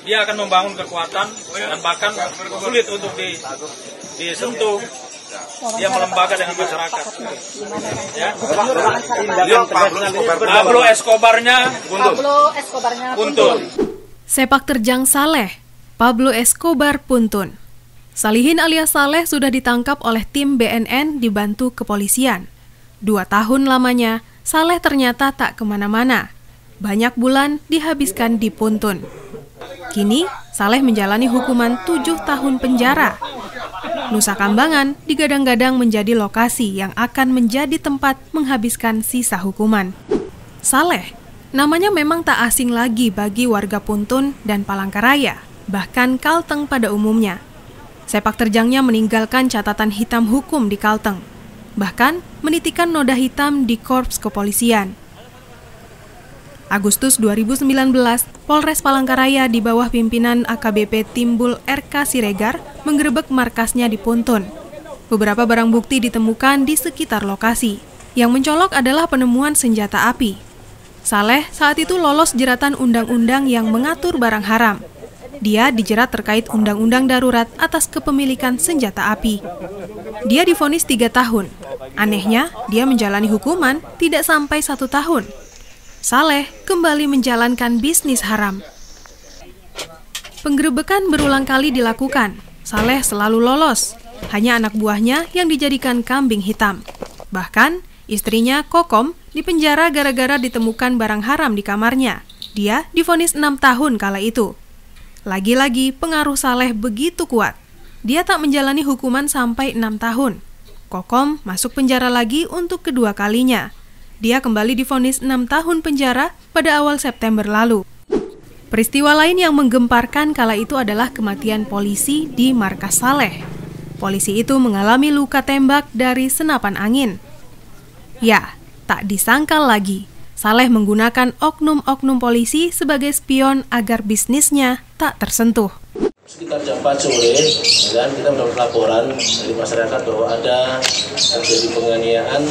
dia akan membangun kekuatan dan bahkan sulit untuk disentuh. Dia melembaga dengan masyarakat. Ya. Pablo Escobarnya Puntun. Sepak terjang Saleh, Pablo Escobar Puntun. Salihin alias Saleh sudah ditangkap oleh tim BNN dibantu kepolisian. 2 tahun lamanya, Saleh ternyata tak kemana-mana. Banyak bulan dihabiskan di Puntun. Kini, Saleh menjalani hukuman 7 tahun penjara. Nusa Kambangan digadang-gadang menjadi lokasi yang akan menjadi tempat menghabiskan sisa hukuman. Saleh, namanya memang tak asing lagi bagi warga Puntun dan Palangkaraya, bahkan Kalteng pada umumnya. Sepak terjangnya meninggalkan catatan hitam hukum di Kalteng, bahkan menitikan noda hitam di korps kepolisian. Agustus 2019, Polres Palangkaraya di bawah pimpinan AKBP Timbul RK Siregar menggerebek markasnya di Puntun. Beberapa barang bukti ditemukan di sekitar lokasi. Yang mencolok adalah penemuan senjata api. Saleh saat itu lolos jeratan undang-undang yang mengatur barang haram. Dia dijerat terkait undang-undang darurat atas kepemilikan senjata api. Dia divonis 3 tahun. Anehnya, dia menjalani hukuman tidak sampai 1 tahun. Saleh kembali menjalankan bisnis haram. Penggerebekan berulang kali dilakukan. Saleh selalu lolos. Hanya anak buahnya yang dijadikan kambing hitam. Bahkan, istrinya Kokom dipenjara gara-gara ditemukan barang haram di kamarnya. Dia divonis 6 tahun kala itu. Lagi-lagi pengaruh Saleh begitu kuat. Dia tak menjalani hukuman sampai 6 tahun. Kokom masuk penjara lagi untuk kedua kalinya. Dia kembali divonis 6 tahun penjara pada awal September lalu. Peristiwa lain yang menggemparkan kala itu adalah kematian polisi di markas Saleh. Polisi itu mengalami luka tembak dari senapan angin. Ya, tak disangkal lagi, Saleh menggunakan oknum-oknum polisi sebagai spion agar bisnisnya tak tersentuh. Sekitar jam 4 sore, kita mendapat laporan dari masyarakat bahwa ada terjadi penganiayaan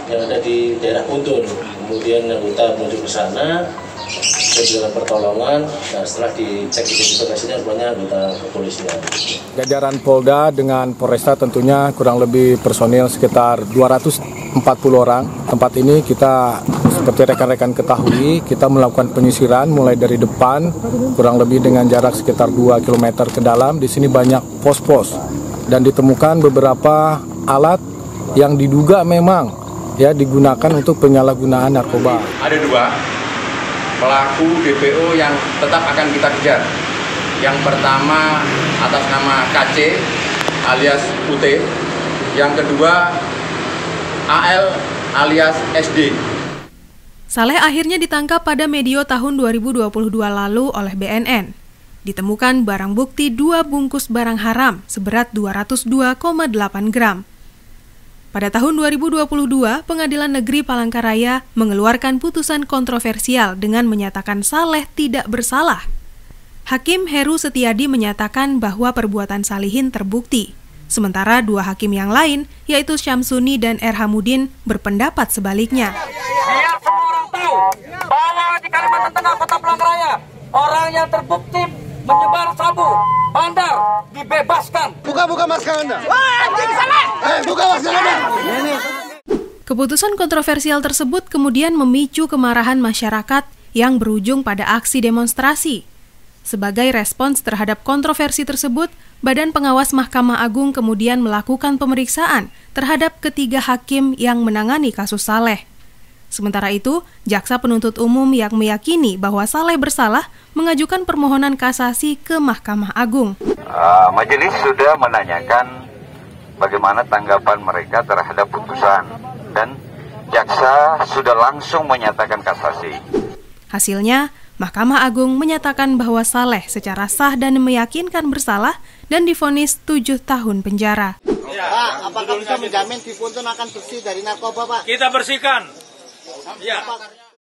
yang ada di daerah Puntun. Kemudian anggota menuju ke sana, dengan pertolongan, dan setelah dicek identifikasinya rupanya anggota kepolisian. Jajaran Polda dengan Polresta tentunya kurang lebih personil sekitar 240 orang. Tempat ini kita seperti rekan-rekan ketahui, kita melakukan penyisiran mulai dari depan, kurang lebih dengan jarak sekitar 2 km ke dalam. Di sini banyak pos-pos dan ditemukan beberapa alat yang diduga memang digunakan untuk penyalahgunaan narkoba. Ada 2 pelaku DPO yang tetap akan kita kejar. Yang pertama atas nama KC alias UT, yang kedua AL alias SD. Saleh akhirnya ditangkap pada medio tahun 2022 lalu oleh BNN. Ditemukan barang bukti 2 bungkus barang haram seberat 202,8 gram. Pada tahun 2022, Pengadilan Negeri Palangkaraya mengeluarkan putusan kontroversial dengan menyatakan Saleh tidak bersalah. Hakim Heru Setiadi menyatakan bahwa perbuatan Salihin terbukti, sementara 2 hakim yang lain, yaitu Syamsuni dan Erhamudin, berpendapat sebaliknya. Biar semua orang tahu bahwa di Kalimantan Tengah, Kota Palangkaraya, orang yang terbukti menyebar sabu, bandar, dibebaskan. Buka masker Anda. Buka masker Anda. Keputusan kontroversial tersebut kemudian memicu kemarahan masyarakat yang berujung pada aksi demonstrasi. Sebagai respons terhadap kontroversi tersebut, Badan Pengawas Mahkamah Agung kemudian melakukan pemeriksaan terhadap ketiga hakim yang menangani kasus Saleh. Sementara itu, Jaksa Penuntut Umum yang meyakini bahwa Saleh bersalah mengajukan permohonan kasasi ke Mahkamah Agung. Majelis sudah menanyakan bagaimana tanggapan mereka terhadap putusan dan Jaksa sudah langsung menyatakan kasasi. Hasilnya, Mahkamah Agung menyatakan bahwa Saleh secara sah dan meyakinkan bersalah dan divonis 7 tahun penjara. Pak, apakah bisa menjamin di Puntun akan bersih dari narkoba, Pak? Kita bersihkan. Ya.